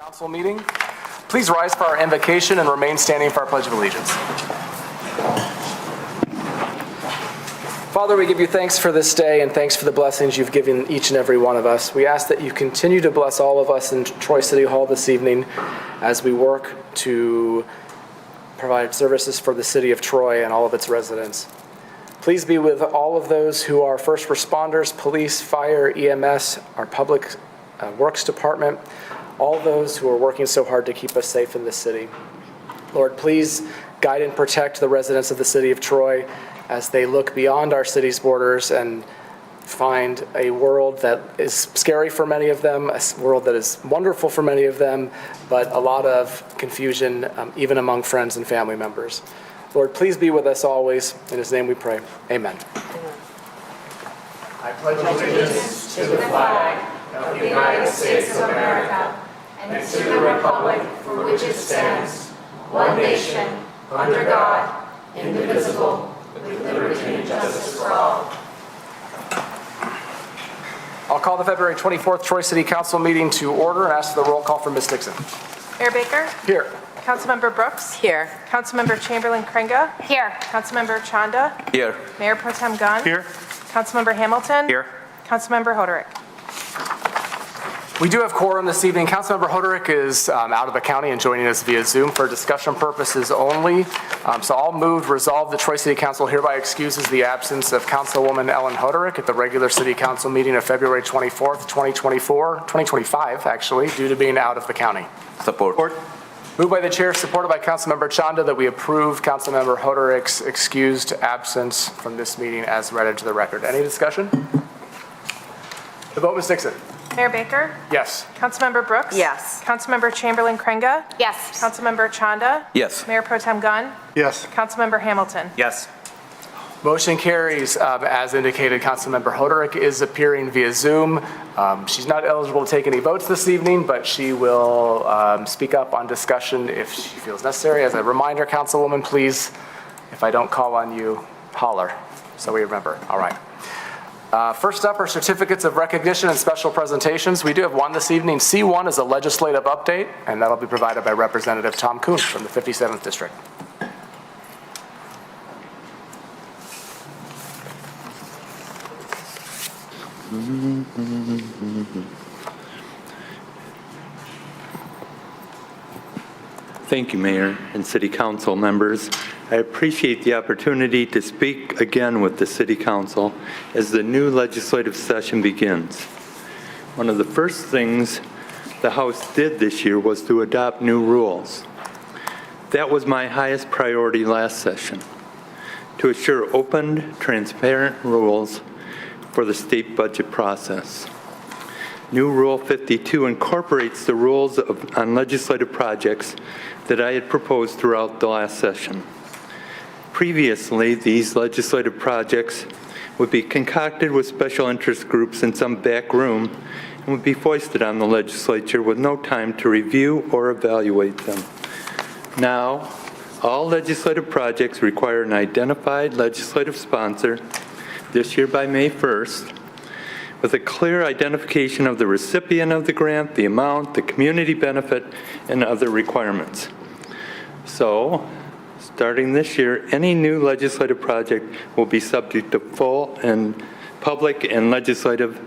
Council meeting. Please rise for our invocation and remain standing for our Pledge of Allegiance. Father, we give you thanks for this day and thanks for the blessings you've given each and every one of us. We ask that you continue to bless all of us in Troy City Hall this evening as we work to provide services for the city of Troy and all of its residents. Please be with all of those who are first responders, police, fire, EMS, our public works department, all those who are working so hard to keep us safe in this city. Lord, please guide and protect the residents of the city of Troy as they look beyond our city's borders and find a world that is scary for many of them, a world that is wonderful for many of them, but a lot of confusion even among friends and family members. Lord, please be with us always. In his name we pray. Amen. I pledge allegiance to the flag of the United States of America and to the republic for which it stands, one nation, under God, indivisible, with liberty and justice for all. I'll call the February 24th Troy City Council meeting to order and ask for the roll call from Ms. Dixon. Mayor Baker? Here. Councilmember Brooks? Here. Councilmember Chamberlain-Krenga? Here. Councilmember Chanda? Here. Mayor Pro Tem Gunn? Here. Councilmember Hamilton? Here. Councilmember Hoderick? We do have quorum this evening. Councilmember Hoderick is out of the county and joining us via Zoom for discussion purposes only. So I'll move resolve the Troy City Council hereby excuses the absence of Councilwoman Ellen Hoderick at the regular City Council meeting of February 24th, 2025, actually, due to being out of the county. Support. Moved by the chair, supported by Councilmember Chanda, that we approve Councilmember Hoderick's excused absence from this meeting as read into the record. Any discussion? The vote, Ms. Dixon. Mayor Baker? Yes. Councilmember Brooks? Yes. Councilmember Chamberlain-Krenga? Yes. Councilmember Chanda? Yes. Mayor Pro Tem Gunn? Yes. Councilmember Hamilton? Yes. Motion carries. As indicated, Councilmember Hoderick is appearing via Zoom. She's not eligible to take any votes this evening, but she will speak up on discussion if she feels necessary. As a reminder, Councilwoman, please, if I don't call on you, holler, so we remember. All right. First up are certificates of recognition and special presentations. We do have one this evening. C1 is a legislative update, and that'll be provided by Representative Tom Kuhn from the 57th District. Thank you, Mayor and City Council members. I appreciate the opportunity to speak again with the City Council as the new legislative session begins. One of the first things the House did this year was to adopt new rules. That was my highest priority last session, to assure open, transparent rules for the state budget process. New Rule 52 incorporates the rules on legislative projects that I had proposed throughout the last session. Previously, these legislative projects would be concocted with special interest groups in some back room and would be foisted on the legislature with no time to review or evaluate them. Now, all legislative projects require an identified legislative sponsor, this year by May 1st, with a clear identification of the recipient of the grant, the amount, the community benefit, and other requirements. So, starting this year, any new legislative project will be subject to full and public and legislative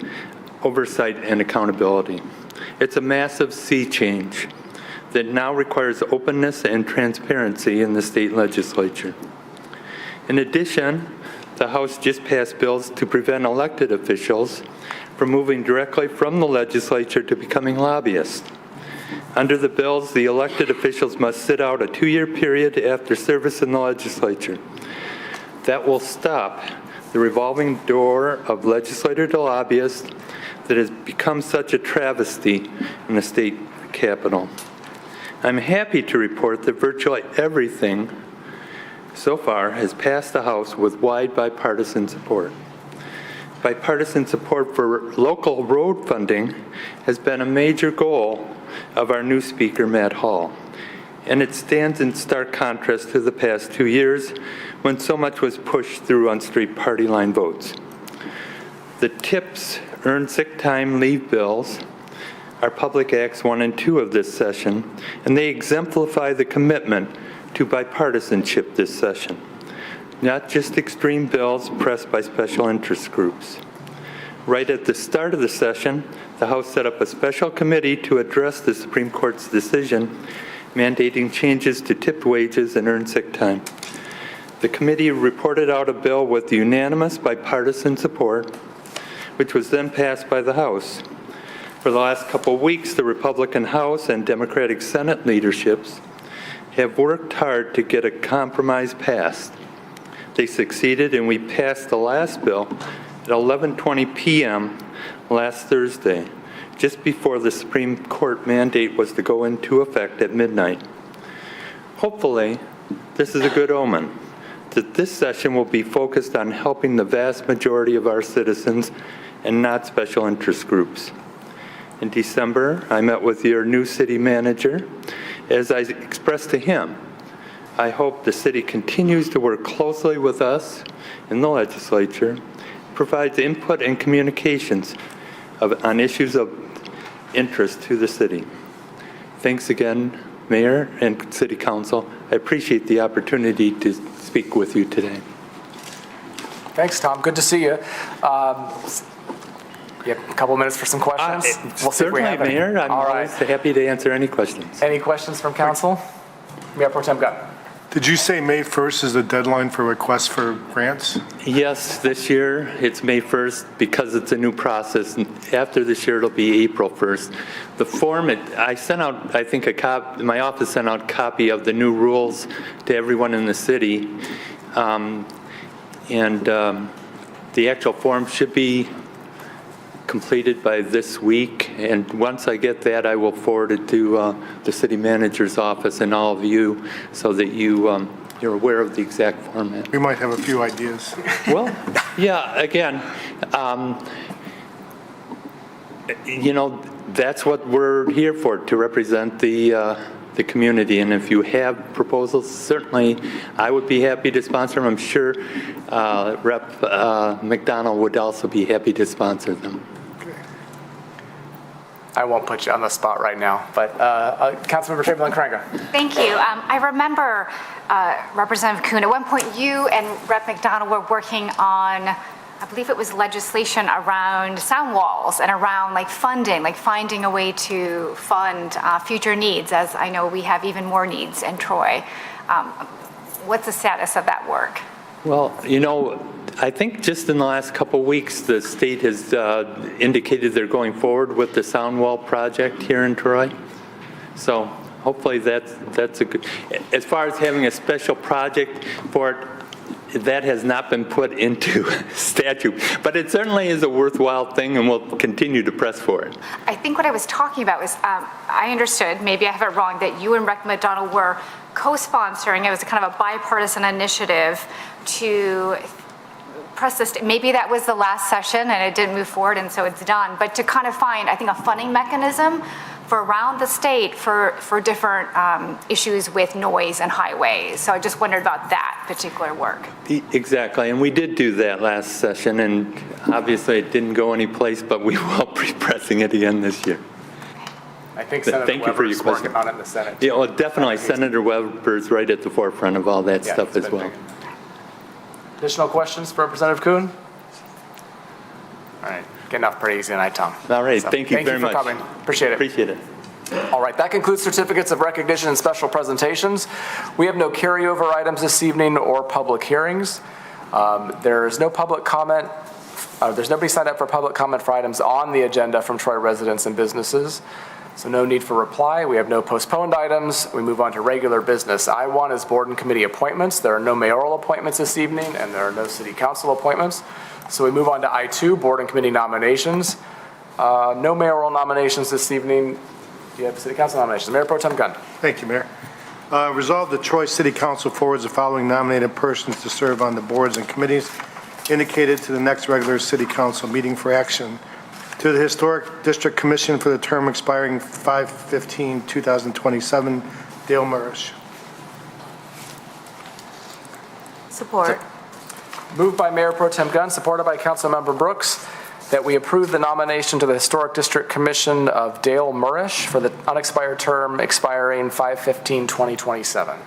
oversight and accountability. It's a massive sea change that now requires openness and transparency in the state legislature. In addition, the House just passed bills to prevent elected officials from moving directly from the legislature to becoming lobbyists. Under the bills, the elected officials must sit out a 2-year period after service in the legislature. That will stop the revolving door of legislator to lobbyist that has become such a travesty in the state capitol. I'm happy to report that virtually everything so far has passed the House with wide bipartisan support. Bipartisan support for local road funding has been a major goal of our new Speaker, Matt Hall, and it stands in stark contrast to the past 2 years when so much was pushed through on straight party line votes. The TIPS, Earned Sick Time Leave bills, are Public Acts 1 and 2 of this session, and they exemplify the commitment to bipartisanship this session, not just extreme bills pressed by special interest groups. Right at the start of the session, the House set up a special committee to address the Supreme Court's decision mandating changes to tipped wages and earned sick time. The committee reported out a bill with unanimous bipartisan support, which was then passed by the House. For the last couple of weeks, the Republican House and Democratic Senate leaderships have worked hard to get a compromise passed. They succeeded, and we passed the last bill at 11:20 p.m. last Thursday, just before the Supreme Court mandate was to go into effect at midnight. Hopefully, this is a good omen, that this session will be focused on helping the vast majority of our citizens and not special interest groups. In December, I met with your new city manager. As I expressed to him, I hope the city continues to work closely with us in the legislature, provides input and communications on issues of interest to the city. Thanks again, Mayor and City Council. I appreciate the opportunity to speak with you today. Thanks, Tom. Good to see you. You have a couple minutes for some questions? See if we Certainly, have any. Mayor. I'm All always right. happy to answer any questions. Any questions from council? Mayor Pro Tem Gunn. Did you say May 1st is the deadline for requests for grants? Yes, this year it's May 1st because it's a new process. And after this year, it'll be April 1st. The form, I sent out, I think, my office sent out a copy of the new rules to everyone in the city. The actual form should be completed by this week, and once I get that, I will forward it to the city manager's office and all of you so that you're aware of the exact format. We might have a few ideas. Well, yeah, again, that's what we're here for, to represent the community, and if you have proposals, certainly I would be happy to sponsor them. I'm sure Rep. McDonald would also be happy to sponsor them. I won't put you on the spot right now, but Councilmember Chamberlain Craig. Thank you. I remember, Representative Kuhn, at one point you and Rep. McDonald were working on, I believe it was legislation around sound walls and around funding, finding a way to fund future needs, as I know we have even more needs in Troy. What's the status of that work? Well, I think just in the last couple of weeks, the state has indicated they're going forward with the sound wall project here in Troy. So hopefully that's a good, as far as having a special project for it, that has not been put into statute, but it certainly is a worthwhile thing, and we'll continue to press for it. I think what I was talking about was, I understood, maybe I have it wrong, that you and Rep. McDonald were co-sponsoring. It was kind of a bipartisan initiative to press this. Maybe that was the last session and it didn't move forward, and so it's done. But to kind of find, I think, a funding mechanism for around the state for different issues with noise and highways. So I just wondered about that particular work. Exactly, and we did do that last session, and obviously it didn't go anyplace, but we will be pressing it again this year. I think Senator Thank you for your Weber's question. working on it in the Senate. Yeah, well, definitely, Senator Weber's right at the forefront of all that Yeah, stuff it's as been well. big. Additional questions for Representative Kuhn? All right, getting off pretty easy tonight, Tom. All right, thank you very much. Thank you for coming. Appreciate it. Appreciate it. All right, that concludes certificates of recognition and special presentations. We have no carryover items this evening or public hearings. There's no public comment. There's nobody signed up for public comment for items on the agenda from Troy residents and businesses. So no need for reply. We have no postponed items. We move on to regular business. I1 is board and committee appointments. There are no mayoral appointments this evening, and there are no city council appointments. So we move on to I2, board and committee nominations. No mayoral nominations this evening. Do you have city council nominations? Mayor Pro Tem Gunn. Thank you, Mayor. Resolved, the Troy City Council forwards the following nominated persons to serve on the boards and committees indicated to the next regular city council meeting for action. To the Historic District Commission for the term expiring 5/15/2027, Dale Murish. Support. Moved by Mayor Pro Tem Gunn, supported by Councilmember Brooks, that we approve the nomination to the Historic District Commission of Dale Murish for the unexpired term expiring 5/15/2027.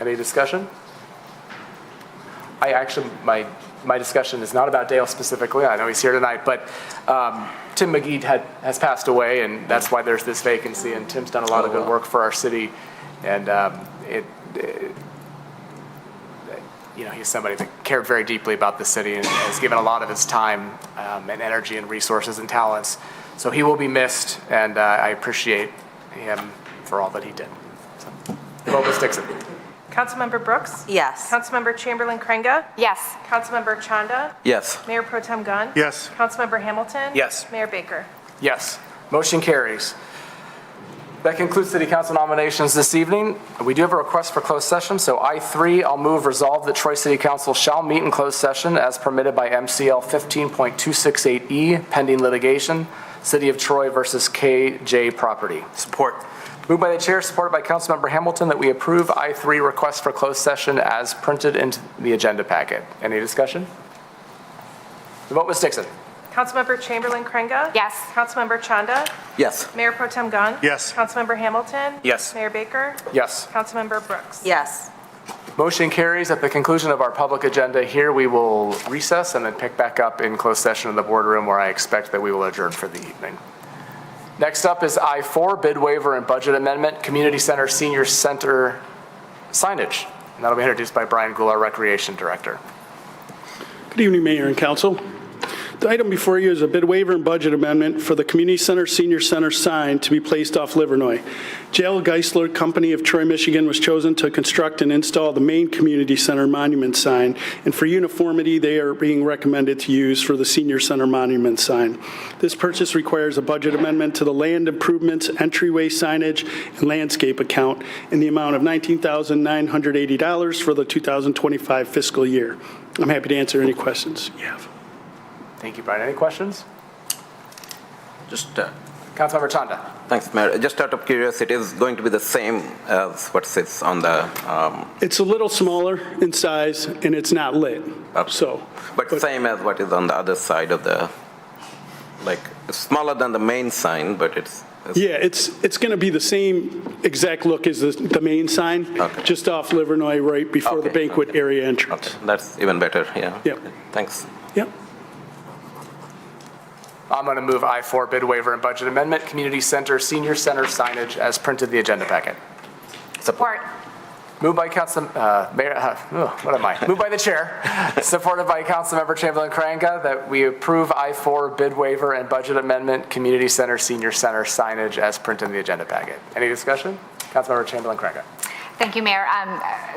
Any discussion? My discussion is not about Dale specifically. I know he's here tonight, but Tim McGee has passed away, and that's why there's this vacancy. And Tim's done a lot of good work for our city, and he's somebody that cared very deeply about the city and has given a lot of his time and energy and resources and talents. So he will be missed, and I appreciate him for all that he did. So, vote Ms. Dixon. Councilmember Brooks? Yes. Councilmember Chamberlain Craig? Yes. Councilmember Chanda? Yes. Mayor Pro Tem Gunn? Yes. Councilmember Hamilton? Yes. Mayor Baker? Yes. Motion carries. That concludes city council nominations this evening. We do have a request for closed session, so I3, I'll move resolve that Troy City Council shall meet in closed session as permitted by MCL 15.268E, pending litigation, City of Troy versus KJ Property. Support. Moved by the chair, supported by Councilmember Hamilton, that we approve I3 request for closed session as printed into the agenda packet. Any discussion? The vote, Ms. Dixon. Councilmember Chamberlain Craig? Yes. Councilmember Chanda? Yes. Mayor Pro Tem Gunn? Yes. Councilmember Hamilton? Yes. Mayor Baker? Yes. Councilmember Brooks? Yes. Motion carries. At the conclusion of our public agenda here, we will recess and then pick back up in closed session in the boardroom where I expect that we will adjourn for the evening. Next up is I4, bid waiver and budget amendment, Community Center Senior Center signage. And that'll be introduced by Brian Gould, our Recreation Director. Good evening, Mayor and Council. The item before you is a bid waiver and budget amendment for the Community Center Senior Center sign to be placed off Livernois. J.L. Geisler Company of Troy, Michigan was chosen to construct and install the main Community Center monument sign, and for uniformity, they are being recommended to use for the Senior Center monument sign. This purchase requires a budget amendment to the land improvements, entryway signage, and landscape account in the amount of $19,980 for the 2025 fiscal year. I'm happy to answer any questions you have. Thank you, Brian. Any questions? Just, Councilmember Chanda. thanks, Mayor. Just out of curiosity, is going to be the same as what sits on the, It's a little smaller in size, and it's not lit, so. but same as what is on the other side of the, like, it's smaller than the main sign, but it's Yeah, it's going to be the same exact look as the main sign, Okay. just off Livernois, right before the Okay, banquet okay. area entrance. okay. That's even better, yeah. Yep. Thanks. Yep. I'm going to move I4, bid waiver and budget amendment, Community Center Senior Center signage as printed in the agenda packet. Support. Moved by Moved by the chair, supported by Councilmember Chamberlain Cranka, that we approve I4 bid waiver and budget amendment, Community Center Senior Center signage as printed in the agenda packet. Any discussion? Councilmember Chamberlain Cranka. Thank you, Mayor.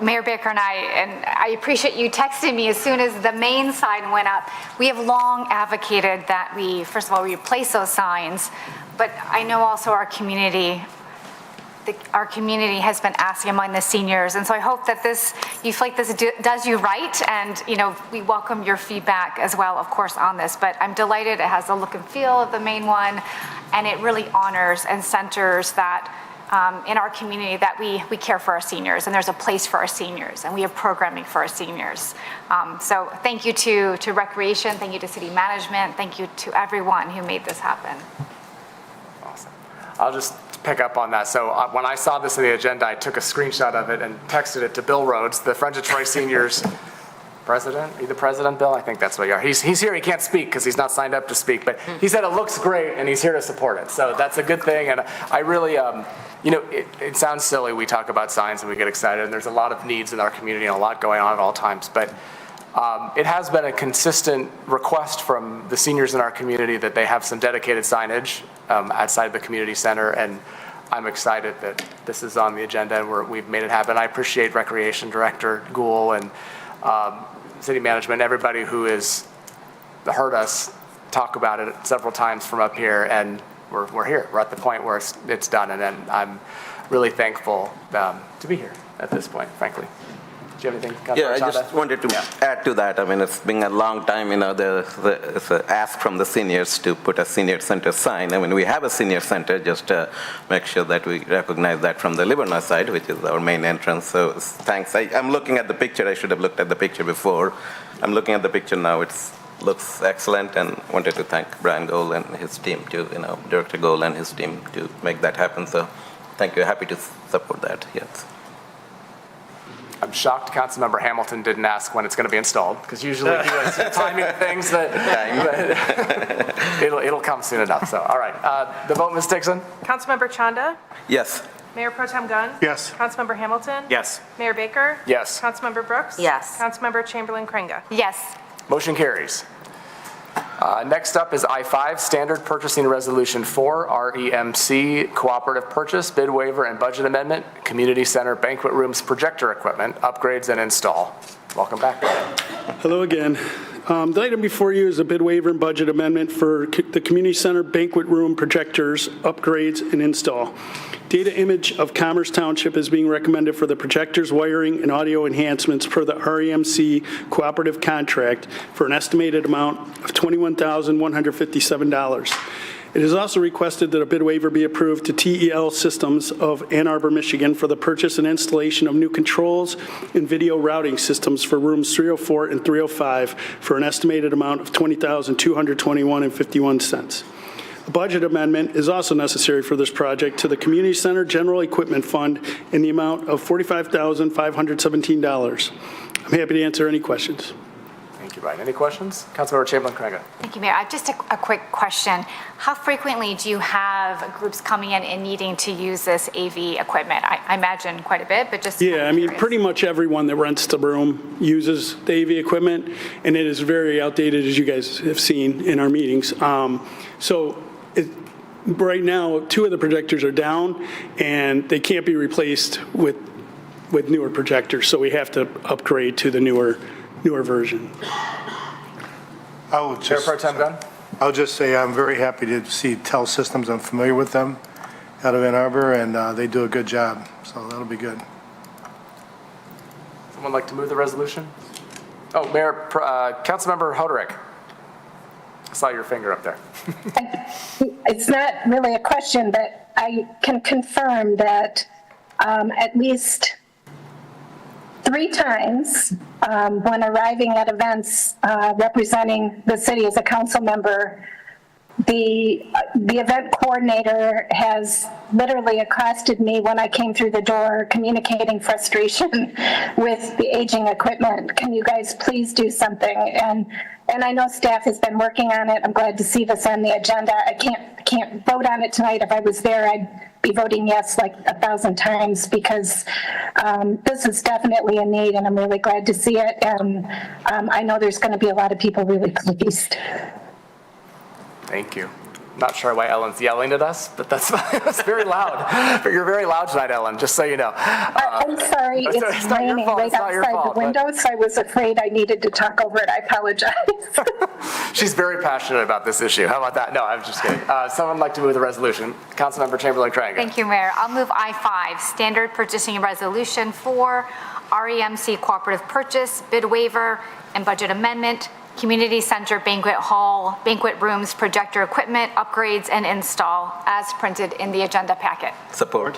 Mayor Baker and I appreciate you texting me as soon as the main sign went up. We have long advocated that first of all, we replace those signs, but I know also our community has been asking among the seniors, and so I hope that you feel like this does you right, and we welcome your feedback as well, of course, on this. But I'm delighted it has the look and feel of the main one, and it really honors and centers that in our community that we care for our seniors, and there's a place for our seniors, and we have programming for our seniors. So thank you to Recreation, thank you to City Management, thank you to everyone who made this happen. Awesome. I'll just pick up on that. So when I saw this in the agenda, I took a screenshot of it and texted it to Bill Rhodes, the Friends of Troy Seniors president. Are you the president, Bill? I think that's what you are. He's here. He can't speak because he's not signed up to speak, but he said it looks great and he's here to support it. So that's a good thing. And I really, it sounds silly. We talk about signs and we get excited, and there's a lot of needs in our community and a lot going on at all times. But it has been a consistent request from the seniors in our community that they have some dedicated signage outside the community center, and I'm excited that this is on the agenda and we've made it happen. I appreciate Recreation Director Gould and City Management, everybody who has heard us talk about it several times from up here, and we're here. We're at the point where it's done, and then I'm really thankful to be here at this point, frankly. Do you have anything, Councilor Yeah, I Chanda? just wanted to add to that. I mean, it's been a long time, it's a ask from the seniors to put a senior center sign. I mean, we have a senior center, just make sure that we recognize that from the Livernois side, which is our main entrance. So thanks. I'm looking at the picture. I should have looked at the picture before. I'm looking at the picture now. It's looks excellent, and wanted to thank Brian Gold and his team to, Director Gold and his team to make that happen. So thank you. Happy to support that. Yes. I'm shocked Councilmember Hamilton didn't ask when it's going to be installed, because usually he likes to timing things that it'll come soon enough. So, all right. The vote, Ms. Dixon? Councilmember Chanda, Yes. Mayor Pro Tem Gunn. Yes. Councilmember Hamilton. Yes. Mayor Baker. Yes. Councilmember Brooks. Yes. Councilmember Chamberlain Craig. Yes. Motion carries. Next up is I-5, Standard Purchasing Resolution 4, REMC, Cooperative Purchase, Bid Waiver and Budget Amendment, Community Center Banquet Rooms Projector Equipment, Upgrades and Install. Welcome back, Brian. Hello again. The item before you is a bid waiver and budget amendment for the Community Center Banquet Room projectors, upgrades, and install. Data image of Commerce Township is being recommended for the projectors, wiring, and audio enhancements per the REMC cooperative contract for an estimated amount of $21,157. It is also requested that a bid waiver be approved to TEL Systems of Ann Arbor, Michigan for the purchase and installation of new controls and video routing systems for rooms 304 and 305 for an estimated amount of $20,221.51. A budget amendment is also necessary for this project to the Community Center General Equipment Fund in the amount of $45,517. I'm happy to answer any questions. Thank you, Brian. Any questions? Councilmember Chamberlain Craig. Thank you, Mayor. I have just a quick question. How frequently do you have groups coming in and needing to use this AV equipment? I imagine quite a bit, but just. Yeah, I mean, curious. pretty much everyone that rents the room uses the AV equipment, and it is very outdated, as you guys have seen in our meetings. Right now, 2 of the projectors are down, and they can't be replaced with newer projectors, so we have to upgrade to the newer version. I'll Mayor Pro Tem Gunn? I'll just say I'm very happy to see TEL Systems. I'm familiar with them out of Ann Arbor, and they do a good job, so that'll be good. Someone like to move the resolution? Oh, Councilmember Hoderick. I saw your finger up there. It's not really a question, but I can confirm that at least 3 times when arriving at events representing the city as a council member, the event coordinator has literally accosted me when I came through the door, communicating frustration with the aging equipment. Can you guys please do something? And I know staff has been working on it. I'm glad to see this on the agenda. I can't vote on it tonight. If I was there, I'd be voting yes like 1,000 times, because this is definitely a need, and I'm really glad to see it. And I know there's going to be a lot of people really pleased. Thank you. Not sure why Ellen's yelling at us, but that's very loud. But you're very loud tonight, Ellen, just so you know. I'm sorry, it's not your raining fault, right it's not your outside fault, the window, so I was afraid I needed to talk over it. I apologize. She's very passionate about this issue. How about that? No, I'm just kidding. Someone like to move the resolution. Councilmember Chamberlain Craig. Thank you, Mayor. I'll move I-5, Standard Purchasing Resolution 4, REMC Cooperative Purchase, Bid Waiver, and Budget Amendment, Community Center Banquet Hall, Banquet Rooms, Projector Equipment, Upgrades, and Install, as printed in the agenda packet. Support.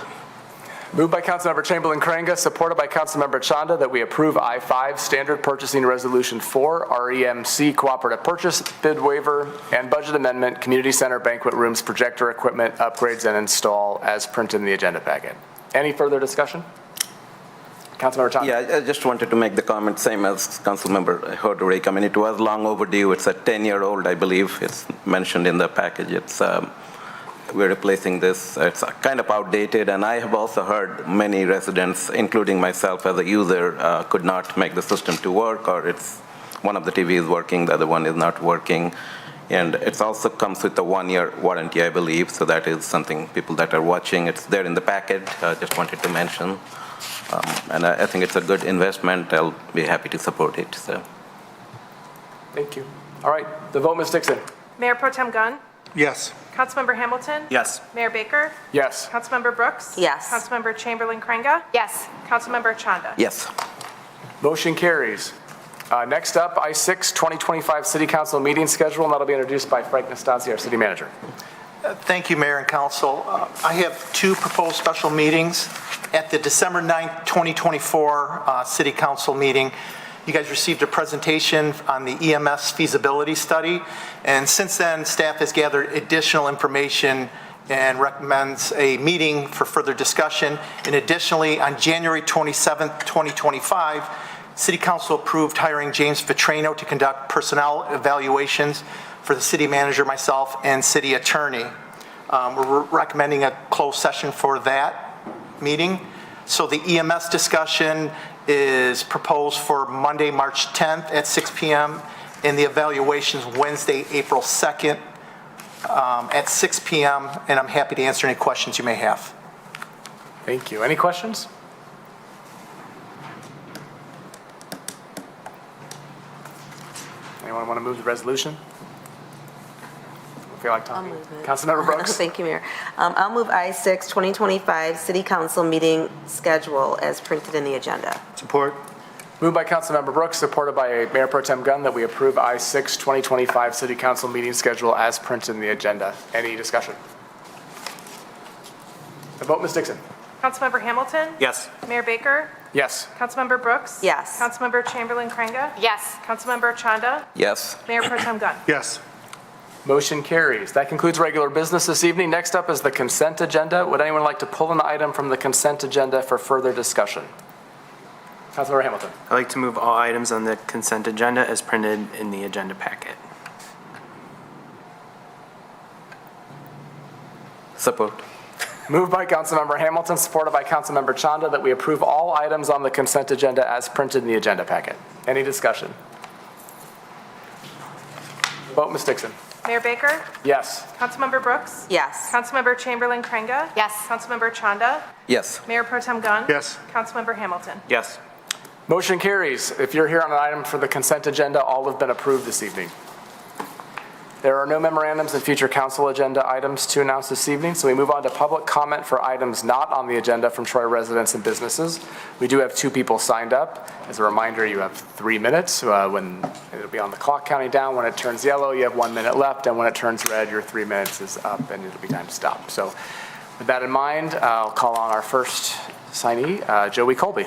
Moved by Councilmember Chamberlain Craig, supported by Councilmember Chanda, that we approve I-5 Standard Purchasing Resolution 4, REMC Cooperative Purchase, Bid Waiver, and Budget Amendment, Community Center Banquet Rooms, Projector Equipment, Upgrades, and Install, as printed in the agenda packet. Any further discussion? Councilmember Chanda. Yeah, I just wanted to make the comment, same as Councilmember Hoderick. I mean, it was long overdue. It's a 10-year-old, I believe. It's mentioned in the package. We're replacing this. It's kind of outdated, and I have also heard many residents, including myself as a user, could not make the system to work, or it's one of the TV is working, the other one is not working. And it also comes with a 1-year warranty, I believe, so that is something people that are watching. It's there in the package. Just wanted to mention. And I think it's a good investment. I'll be happy to support it. So. Thank you. All right, the vote, Ms. Dixon. Mayor Pro Tem Gunn. Yes. Councilmember Hamilton. Yes. Mayor Baker. Yes. Councilmember Brooks. Yes. Councilmember Chamberlain Craig. Yes. Councilmember Chanda. Yes. Motion carries. Next up, I-6 2025 City Council meeting schedule, and that'll be introduced by Frank Nastasi, our city manager. Thank you, Mayor and Council. I have 2 proposed special meetings. At the December 9th, 2024 City Council meeting, you guys received a presentation on the EMS feasibility study. And since then, staff has gathered additional information and recommends a meeting for further discussion. And additionally, on January 27th, 2025, City Council approved hiring James Vitrano to conduct personnel evaluations for the city manager, myself, and city attorney. We're recommending a closed session for that meeting. So the EMS discussion is proposed for Monday, March 10th at 6 p.m. and the evaluations Wednesday, April 2nd at 6 p.m. And I'm happy to answer any questions you may have. Thank you. Any questions? Anyone want to move the resolution? Feel like talking? I'll move it. Councilmember Brooks? Thank you, Mayor. I'll move I-6, 2025 City Council meeting schedule as printed in the agenda. Support. Moved by Councilmember Brooks, supported by Mayor Pro Tem Gunn, that we approve I-6 2025 City Council meeting schedule as printed in the agenda. Any discussion? The vote, Ms. Dixon. Councilmember Hamilton? Yes. Mayor Baker? Yes. Councilmember Brooks? Yes. Councilmember Chamberlain Craig? Yes. Councilmember Chanda? Yes. Mayor Pro Tem Gunn? Yes. Motion carries. That concludes regular business this evening. Next up is the consent agenda. Would anyone like to pull an item from the consent agenda for further discussion? Councilmember Hamilton. I'd like to move all items on the consent agenda as printed in the agenda packet. Support. Moved by Councilmember Hamilton, supported by Councilmember Chanda, that we approve all items on the consent agenda as printed in the agenda packet. Any discussion? Vote, Ms. Dixon. Mayor Baker? Yes. Councilmember Brooks? Yes. Councilmember Chamberlain Craig? Yes. Councilmember Chanda? Yes. Mayor Pro Tem Gunn? Yes. Councilmember Hamilton? Yes. Motion carries. If you're here on an item for the consent agenda, all have been approved this evening. There are no memorandums and future council agenda items to announce this evening, so we move on to public comment for items not on the agenda from Troy residents and businesses. We do have 2 people signed up. As a reminder, you have 3 minutes. When it'll be on the clock counting down. When it turns yellow, you have 1 minute left, and when it turns red, your 3 minutes is up, and it'll be time to stop. So with that in mind, I'll call on our first signee, Joey Colby.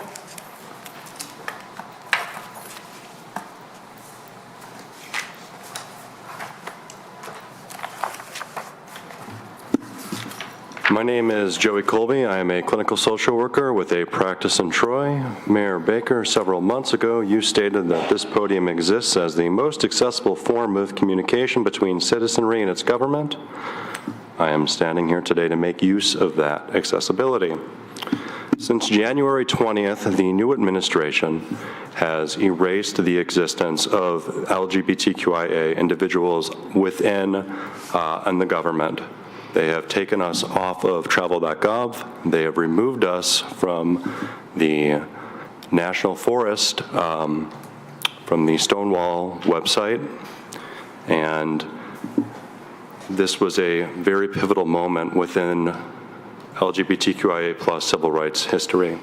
My name is Joey Colby. I am a clinical social worker with a practice in Troy. Mayor Baker, several months ago, you stated that this podium exists as the most accessible form of communication between citizenry and its government. I am standing here today to make use of that accessibility. Since January 20th, the new administration has erased the existence of LGBTQIA individuals within and the government. They have taken us off of travel.gov. They have removed us from the National Forest, from the Stonewall website. And this was a very pivotal moment within LGBTQIA plus civil rights history.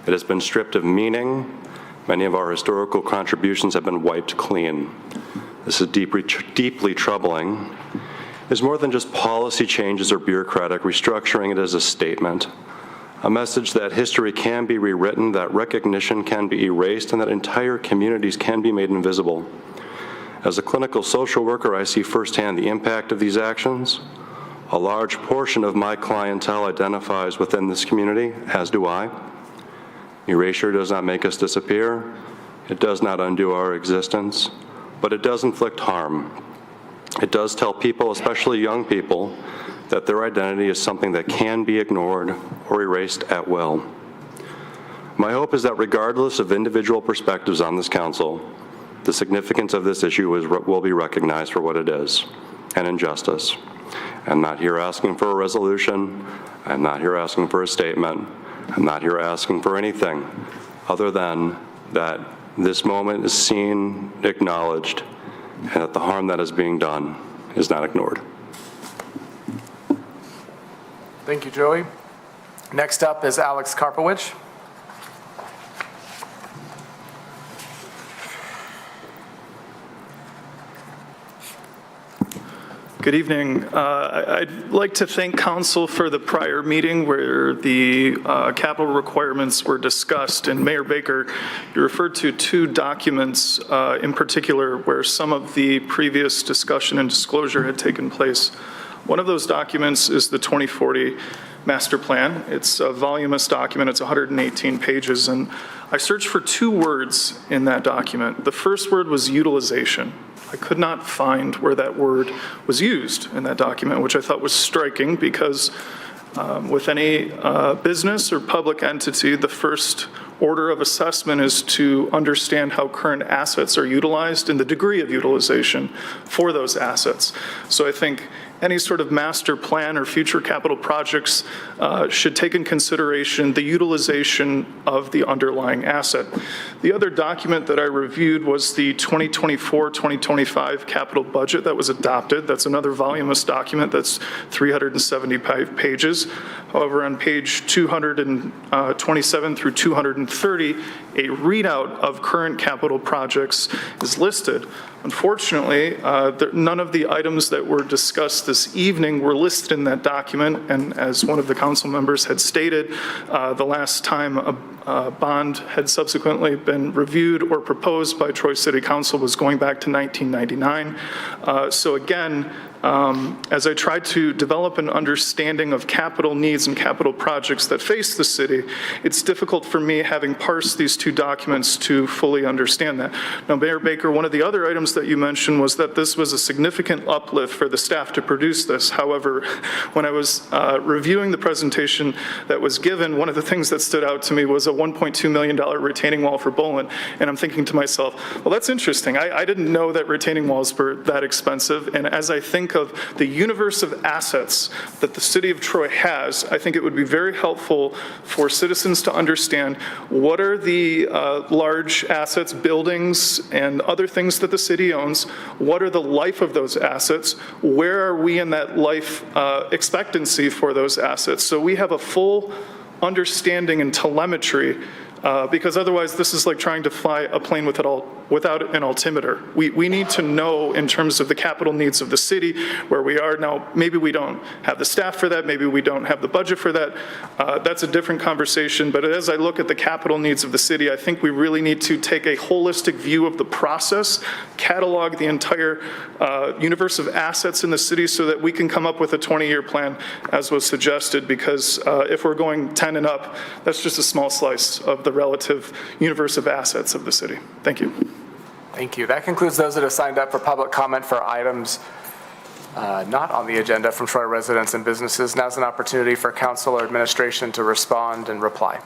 It has been stripped of meaning. Many of our historical contributions have been wiped clean. This is deeply troubling. It's more than just policy changes or bureaucratic restructuring. It is a statement, a message that history can be rewritten, that recognition can be erased, and that entire communities can be made invisible. As a clinical social worker, I see firsthand the impact of these actions. A large portion of my clientele identifies within this community, as do I. Erasure does not make us disappear. It does not undo our existence, but it does inflict harm. It does tell people, especially young people, that their identity is something that can be ignored or erased at will. My hope is that regardless of individual perspectives on this council, the significance of this issue will be recognized for what it is, an injustice. I'm not here asking for a resolution. I'm not here asking for a statement. I'm not here asking for anything other than that this moment is seen, acknowledged, and that the harm that is being done is not ignored. Thank you, Joey. Next up is Alex Karpowicz. Good evening. I'd like to thank council for the prior meeting where the capital requirements were discussed. And Mayor Baker, you referred to two documents in particular where some of the previous discussion and disclosure had taken place. One of those documents is the 2040 Master Plan. It's a voluminous document. It's 118 pages. And I searched for two words in that document. The first word was utilization. I could not find where that word was used in that document, which I thought was striking because with any business or public entity, the first order of assessment is to understand how current assets are utilized and the degree of utilization for those assets. So I think any sort of master plan or future capital projects should take in consideration the utilization of the underlying asset. The other document that I reviewed was the 2024-2025 capital budget that was adopted. That's another voluminous document that's 375 pages. However, on page 227 through 230, a readout of current capital projects is listed. Unfortunately, none of the items that were discussed this evening were listed in that document, and as one of the council members had stated, the last time a bond had subsequently been reviewed or proposed by Troy City Council was going back to 1999. So again, as I tried to develop an understanding of capital needs and capital projects that face the city, it's difficult for me, having parsed these two documents, to fully understand that. Now, Mayor Baker, one of the other items that you mentioned was that this was a significant uplift for the staff to produce this. However, when I was reviewing the presentation that was given, one of the things that stood out to me was a $1.2 million retaining wall for Bolin. And I'm thinking to myself, well, that's interesting. I didn't know that retaining walls were that expensive. And as I think of the universe of assets that the city of Troy has, I think it would be very helpful for citizens to understand what are the large assets, buildings, and other things that the city owns, what are the life of those assets, where are we in that life expectancy for those assets, so we have a full understanding and telemetry, because otherwise this is like trying to fly a plane without an altimeter. We need to know in terms of the capital needs of the city, where we are now. Maybe we don't have the staff for that, maybe we don't have the budget for that. That's a different conversation, but as I look at the capital needs of the city, I think we really need to take a holistic view of the process, catalog the entire universe of assets in the city so that we can come up with a 20-year plan as was suggested, because if we're going 10 and up, that's just a small slice of the relative universe of assets of the city. Thank you. Thank you. That concludes those that have signed up for public comment for items not on the agenda from Troy residents and businesses. Now's an opportunity for council or administration to respond and reply.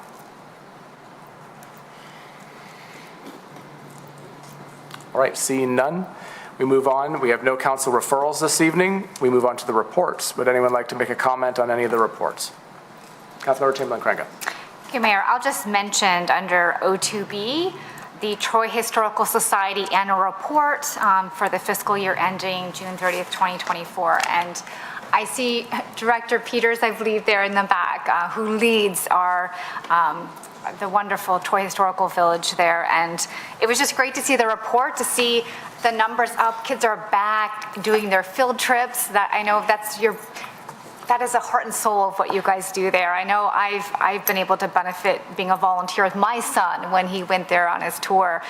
All right, seeing none, we move on. We have no council referrals this evening. We move on to the reports. Would anyone like to make a comment on any of the reports? Councilmember Chamberlain-Crankle. Okay, Mayor, I'll just mention under O2B, the Troy Historical Society annual report for the fiscal year ending June 30th, 2024. And I see Director Peters, I believe, there in the back, who leads our the wonderful Troy Historical Village there. And it was just great to see the report, to see the numbers up. Kids are back doing their field trips. That I know that is the heart and soul of what you guys do there. I know I've been able to benefit being a volunteer with my son when he went there on his tour,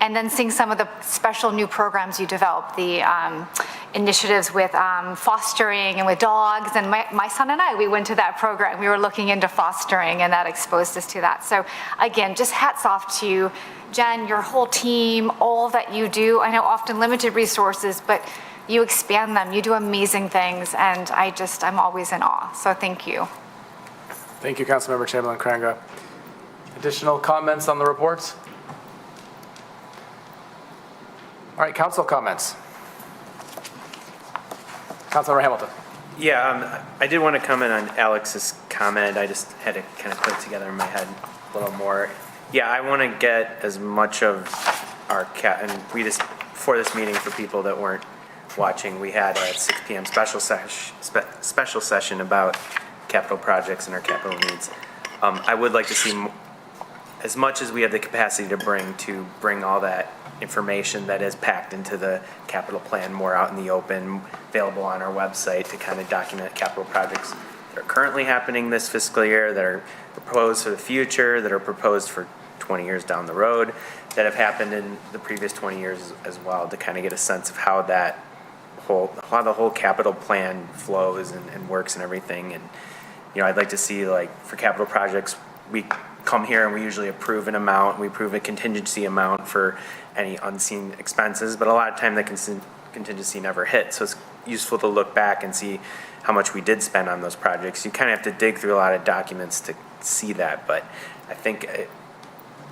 and then seeing some of the special new programs you developed, the initiatives with fostering and with dogs. And my son and I, we went to that program. We were looking into fostering, and that exposed us to that. So again, just hats off to you, Jen, your whole team, all that you do. I know often limited resources, but you expand them, you do amazing things, and I'm always in awe, so thank you. Thank you, Councilmember Chamberlain-Crankle. Additional comments on the reports? All right, council comments. Councilmember Hamilton. Yeah, I did want to comment on Alex's comment. I just had to kind of put it together in my head a little more. Yeah, I want to get as much of our and we just, for this meeting, for people that weren't watching, we had a 6 p.m. special session about capital projects and our capital needs. I would like to see as much as we have the capacity to bring all that information that is packed into the capital plan more out in the open, available on our website to kind of document capital projects that are currently happening this fiscal year, that are proposed for the future, that are proposed for 20 years down the road, that have happened in the previous 20 years as well, to kind of get a sense of how the whole capital plan flows and works and everything. And, you know, I'd like to see, like, for capital projects, we come here and we usually approve an amount, we approve a contingency amount for any unseen expenses, but a lot of time the contingency never hits. So it's useful to look back and see how much we did spend on those projects. You kind of have to dig through a lot of documents to see that, but I think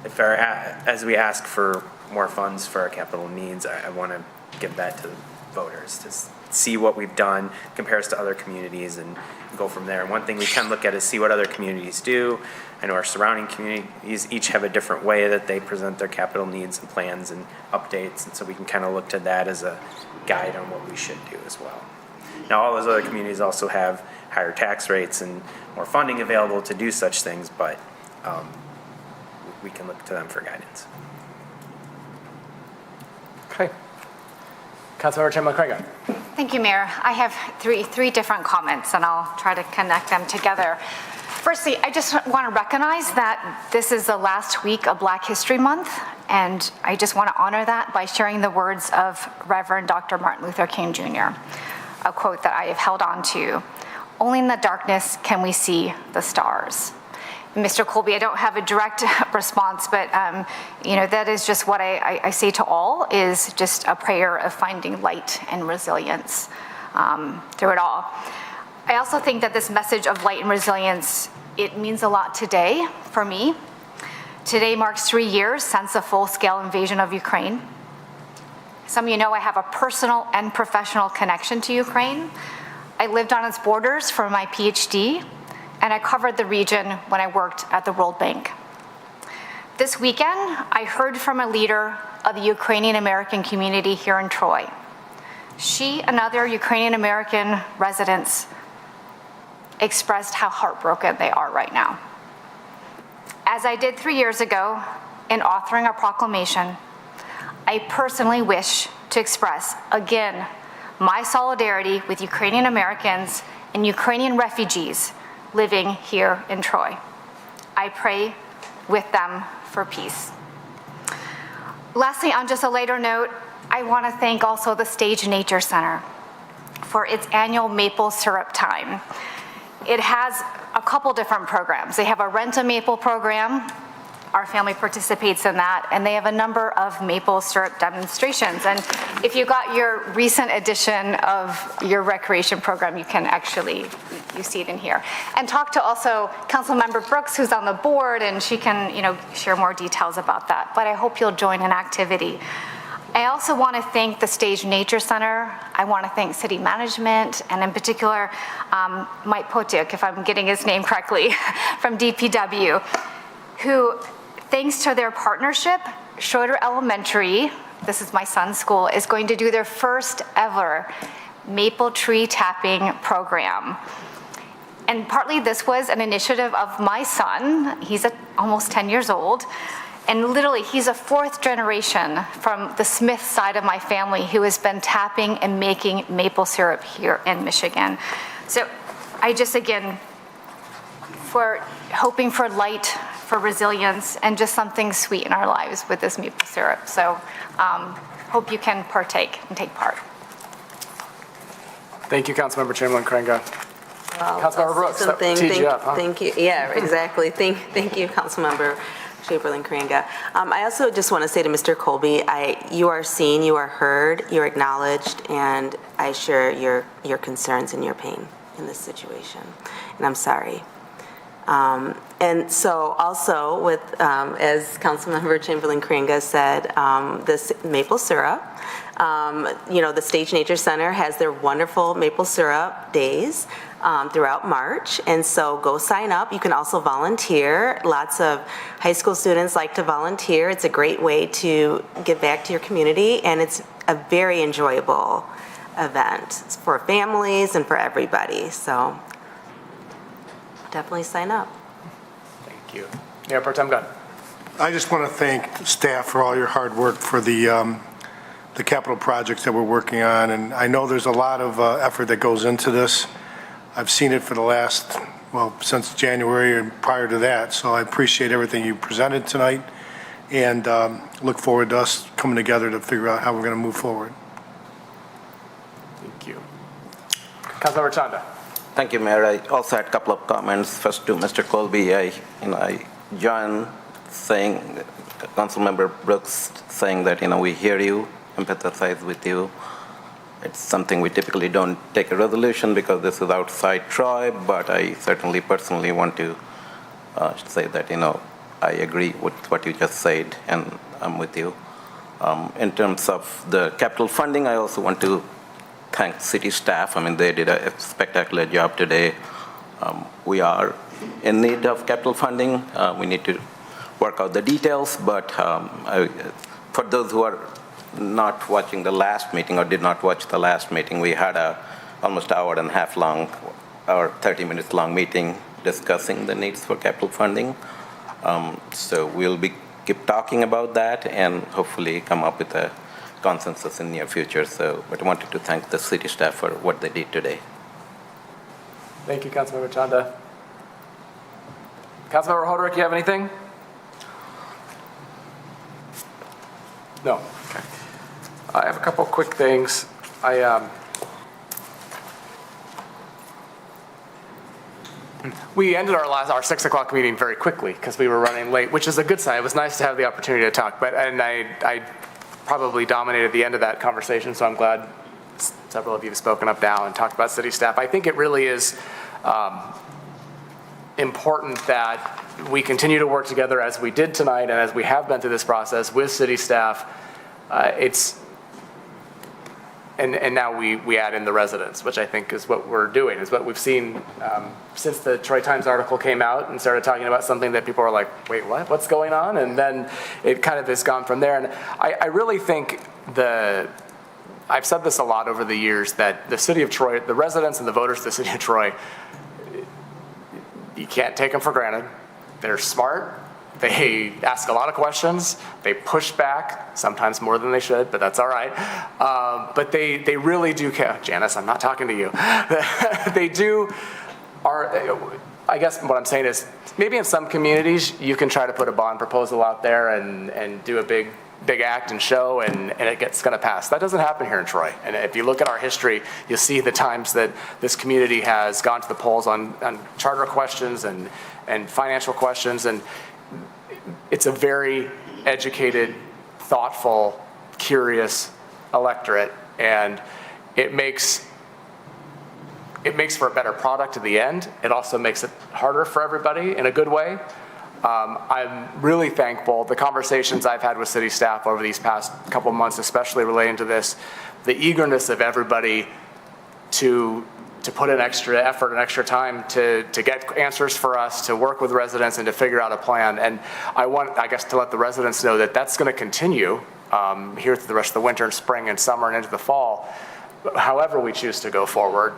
as we ask for more funds for our capital needs, I want to give that to voters to see what we've done, compare us to other communities, and go from there. And one thing we can look at is see what other communities do. I know our surrounding communities each have a different way that they present their capital needs and plans and updates, and so we can kind of look to that as a guide on what we should do as well. Now, all those other communities also have higher tax rates and more funding available to do such things, but we can look to them for guidance. Okay. Councilmember Chamberlain-Craig. Thank you, Mayor. I have three different comments, and I'll try to connect them together. Firstly, I just want to recognize that this is the last week of Black History Month, and I just want to honor that by sharing the words of Reverend Dr. Martin Luther King Jr., a quote that I have held on to. "Only in the darkness can we see the stars." Mr. Colby, I don't have a direct response, but that is just what I say to all, is just a prayer of finding light and resilience through it all. I also think that this message of light and resilience, it means a lot today for me. Today marks 3 years since the full-scale invasion of Ukraine. Some of you know I have a personal and professional connection to Ukraine. I lived on its borders for my PhD, and I covered the region when I worked at the World Bank. This weekend, I heard from a leader of the Ukrainian American community here in Troy. She and other Ukrainian American residents expressed how heartbroken they are right now. As I did 3 years ago in authoring a proclamation, I personally wish to express again my solidarity with Ukrainian Americans and Ukrainian refugees living here in Troy. I pray with them for peace. Lastly, on just a later note, I want to thank also the Stage Nature Center for its annual maple syrup time. It has a couple different programs. They have a Rent a Maple program. Our family participates in that, and they have a number of maple syrup demonstrations. And if you got your recent edition of your recreation program, you can actually, you see it in here. And talk to also Councilmember Brooks, who's on the board, and she can, share more details about that. But I hope you'll join an activity. I also want to thank the Stage Nature Center. I want to thank city management, and in particular, Mike Potik, if I'm getting his name correctly, from DPW, who, thanks to their partnership, Schroeder Elementary, this is my son's school, is going to do their first ever maple tree tapping program. And partly this was an initiative of my son. He's almost 10 years old. And literally, he's a fourth generation from the Smith side of my family who has been tapping and making maple syrup here in Michigan. So I just, again, for hoping for light, for resilience, and just something sweet in our lives with this maple syrup. So hope you can partake and take part. Thank you, Councilmember Chamberlain-Craig. Well, Councilmember Brooks, that teed you up, huh? Thank you. Yeah, exactly. Thank you, Councilmember Chamberlain-Craig. I also just want to say to Mr. Colby, you are seen, you are heard, you're acknowledged, and I share your concerns and your pain in this situation. And I'm sorry. And so also with, as Councilmember Chamberlain-Craig said, this maple syrup, the Stage Nature Center has their wonderful maple syrup days throughout March. And so go sign up. You can also volunteer. Lots of high school students like to volunteer. It's a great way to give back to your community, and it's a very enjoyable event. It's for families and for everybody. So definitely sign up. Thank you. Mayor Pro Tem Gunn. I just want to thank staff for all your hard work for the capital projects that we're working on, and I know there's a lot of effort that goes into this. I've seen it for the last, well, since January and prior to that, so I appreciate everything you presented tonight, and look forward to us coming together to figure out how we're going to move forward. Thank you. Councilmember Chanda. Thank you, Mayor. I also had a couple of comments. First to Mr. Colby, I join saying, Councilmember Brooks saying that, we hear you, empathize with you. It's something we typically don't take a resolution because this is outside Troy, but I certainly personally want to say that, I agree with what you just said, and I'm with you. In terms of the capital funding, I also want to thank city staff. They did a spectacular job today. We are in need of capital funding. We need to work out the details, but for those who are not watching the last meeting or did not watch the last meeting, we had a almost hour and a half long, or 30 minutes long meeting discussing the needs for capital funding. So we'll keep talking about that and hopefully come up with a consensus in near future. But I wanted to thank the city staff for what they did today. Thank you, Councilmember Chanda. Councilmember Hoderick, you have anything? No. Okay. I have a couple quick things. We ended our 6 o'clock meeting very quickly because we were running late, which is a good sign. It was nice to have the opportunity to talk, and I probably dominated the end of that conversation, so I'm glad several of you have spoken up now and talked about city staff. I think it really is important that we continue to work together as we did tonight and as we have been through this process with city staff. And now we add in the residents, which I think is what we're doing, is what we've seen since the Troy Times article came out and started talking about something that people are like, wait, what? What's going on? And then it kind of has gone from there. And I really think I've said this a lot over the years, that the city of Troy, the residents and the voters of the city of Troy, you can't take them for granted. They're smart. They ask a lot of questions. They push back, sometimes more than they should, but that's all right. But they really do care. Janice, I'm not talking to you. They do. I guess what I'm saying is, maybe in some communities, you can try to put a bond proposal out there and do a big act and show, and it's going to pass. That doesn't happen here in Troy. And if you look at our history, you'll see the times that this community has gone to the polls on charter questions and financial questions, and it's a very educated, thoughtful, curious electorate, and it makes for a better product at the end. It also makes it harder for everybody in a good way. I'm really thankful. The conversations I've had with city staff over these past couple months, especially relating to this, the eagerness of everybody to put in extra effort and extra time to get answers for us, to work with residents and to figure out a plan. And I want, I guess, to let the residents know that that's going to continue here through the rest of the winter and spring and summer and into the fall, however we choose to go forward.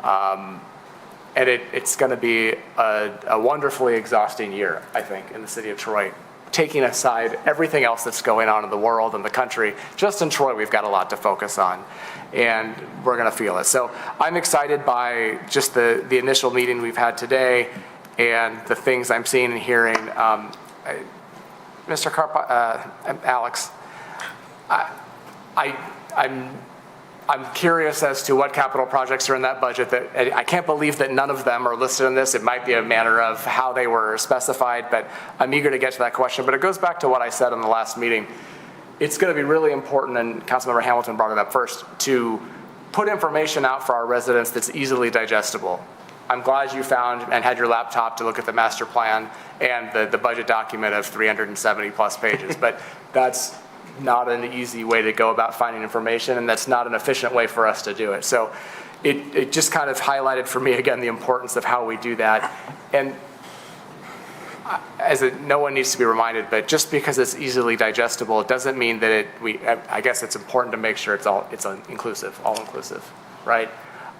And it's going to be a wonderfully exhausting year, I think, in the city of Troy. Taking aside everything else that's going on in the world and the country, just in Troy, we've got a lot to focus on, and we're going to feel it. So I'm excited by just the initial meeting we've had today and the things I'm seeing and hearing. Mr. Alex, I'm curious as to what capital projects are in that budget. That I can't believe that none of them are listed in this. It might be a matter of how they were specified, but I'm eager to get to that question. But it goes back to what I said in the last meeting. It's going to be really important, and Councilmember Hamilton brought it up first, to put information out for our residents that's easily digestible. I'm glad you found and had your laptop to look at the master plan and the budget document of 370 plus pages, but that's not an easy way to go about finding information, and that's not an efficient way for us to do it. So it just kind of highlighted for me again the importance of how we do that. And no one needs to be reminded, but just because it's easily digestible, it doesn't mean that I guess it's important to make sure it's all inclusive, right?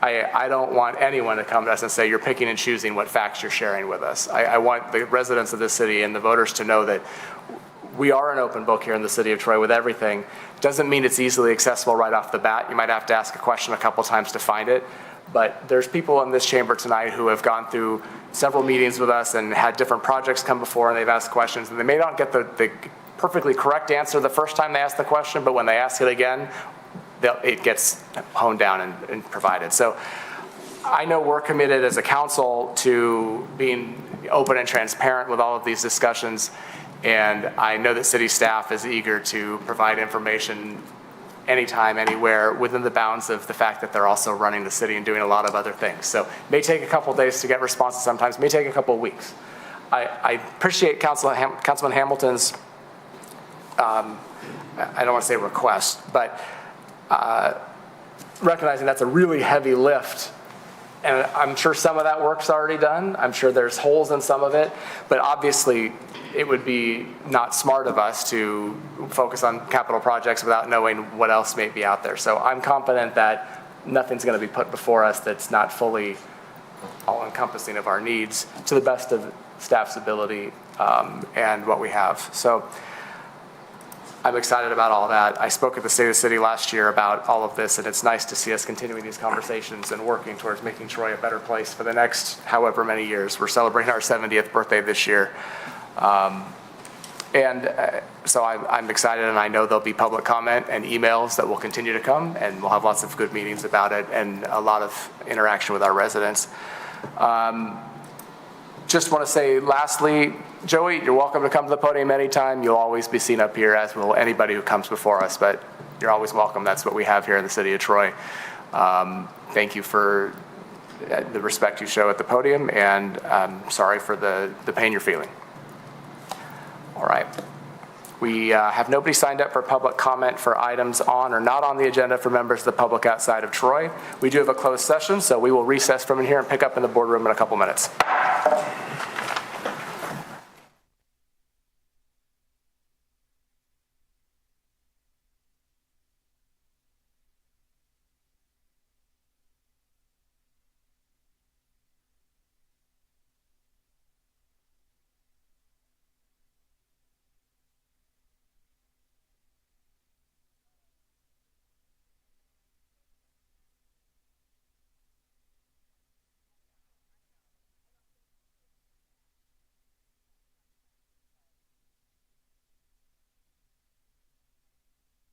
I don't want anyone to come to us and say, you're picking and choosing what facts you're sharing with us. I want the residents of this city and the voters to know that we are an open book here in the city of Troy with everything. Doesn't mean it's easily accessible right off the bat. You might have to ask a question a couple times to find it. But there's people in this chamber tonight who have gone through several meetings with us and had different projects come before, and they've asked questions, and they may not get the perfectly correct answer the first time they ask the question, but when they ask it again, it gets honed down and provided. So I know we're committed as a council to being open and transparent with all of these discussions, and I know that city staff is eager to provide information anytime, anywhere, within the bounds of the fact that they're also running the city and doing a lot of other things. So it may take a couple days to get responses sometimes, may take a couple of weeks. I appreciate Councilman Hamilton's, I don't want to say request, but recognizing that's a really heavy lift. And I'm sure some of that work's already done. I'm sure there's holes in some of it, but obviously it would be not smart of us to focus on capital projects without knowing what else may be out there. So I'm confident that nothing's going to be put before us that's not fully all-encompassing of our needs to the best of staff's ability and what we have. So I'm excited about all that. I spoke at the State of the City last year about all of this, and it's nice to see us continuing these conversations and working towards making Troy a better place for the next however many years. We're celebrating our 70th birthday this year. So I'm excited, and I know there'll be public comment and emails that will continue to come, and we'll have lots of good meetings about it and a lot of interaction with our residents. Just want to say lastly, Joey, you're welcome to come to the podium anytime. You'll always be seen up here, as will anybody who comes before us, but you're always welcome. That's what we have here in the city of Troy. Thank you for the respect you show at the podium, and I'm sorry for the pain you're feeling. All right. We have nobody signed up for public comment for items on or not on the agenda for members of the public outside of Troy. We do have a closed session, so we will recess from in here and pick up in the boardroom in a couple minutes.